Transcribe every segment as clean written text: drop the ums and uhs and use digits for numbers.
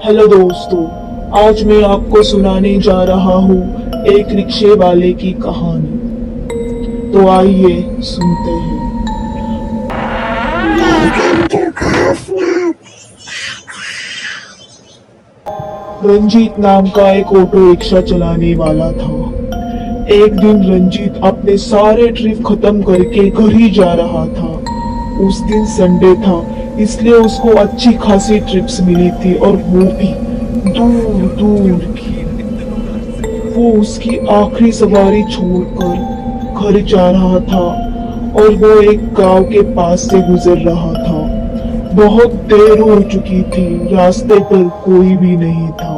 Hello दोस्तों, आज मैं आपको सुनाने जा रहा हूँ एक रिक्शे वाले की कहानी। तो आइए सुनते हैं। रंजीत नाम का एक ऑटो रिक्शा चलाने वाला था। एक दिन रंजीत अपने सारे ट्रिप खत्म करके घर ही जा रहा था। उस दिन संडे था, इसलिए उसको अच्छी खासी ट्रिप्स मिली थी और वो भी दूर दूर की। वो उसकी आखिरी सवारी छोड़कर घर जा रहा था और वो एक गांव के पास से गुजर रहा था। बहुत देर हो चुकी थी, रास्ते पर कोई भी नहीं था।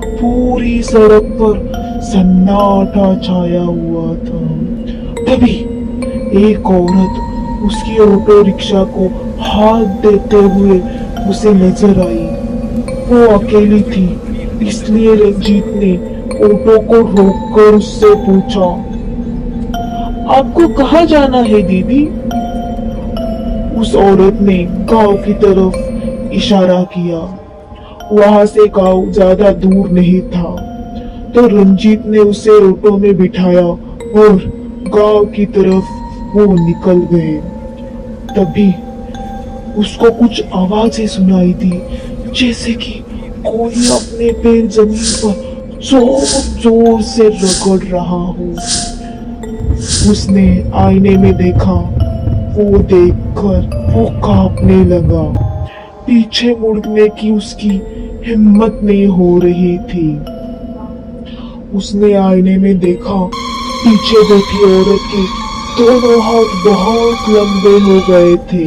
पूरी सड़क पर सन्नाटा छाया हुआ था। तभी एक औरत उसकी ऑटो रिक्शा को हाथ देते हुए उसे नजर आई। वो अकेली थी, इसलिए रंजीत ने ऑटो को रोककर उससे पूछा, आपको कहाँ जाना है दीदी? उस औरत ने गांव की तरफ इशारा किया। वहां से गांव ज्यादा दूर नहीं था, तो रंजीत ने उसे ऑटो में बिठाया और गांव की तरफ वो निकल गए। तभी उसको कुछ आवाजें सुनाई दी, जैसे कि कोई अपने पैर जमीन पर जोर जोर से रगड़ रहा हो। उसने आईने में देखा, वो देखकर वो कांपने लगा। पीछे मुड़ने की उसकी हिम्मत नहीं हो रही थी। उसने आईने में देखा, पीछे बैठी औरत के दोनों हाथ बहुत लंबे हो गए थे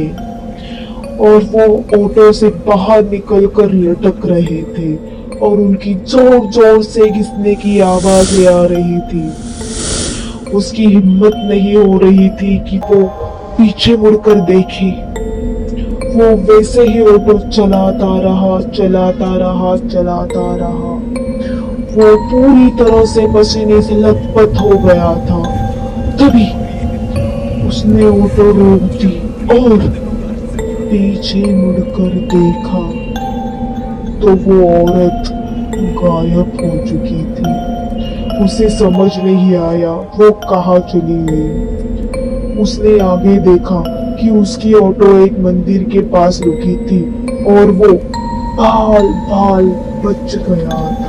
और वो ऑटो से बाहर निकलकर लटक रहे थे और उनकी जोर जोर से घिसने की आवाजें आ रही थी। उसकी हिम्मत नहीं हो रही थी कि वो पीछे मुड़कर देखे। वो वैसे ही ऑटो चलाता रहा, चलाता रहा, चलाता रहा। वो पूरी तरह से पसीने से लथपथ हो गया था। तभी उसने ऑटो रोक दी और पीछे मुड़कर देखा तो वो औरत गायब हो चुकी थी। उसे समझ नहीं आया वो कहाँ चली गई। उसने आगे देखा कि उसकी ऑटो एक मंदिर के पास रुकी थी और वो बाल बाल बच गया था।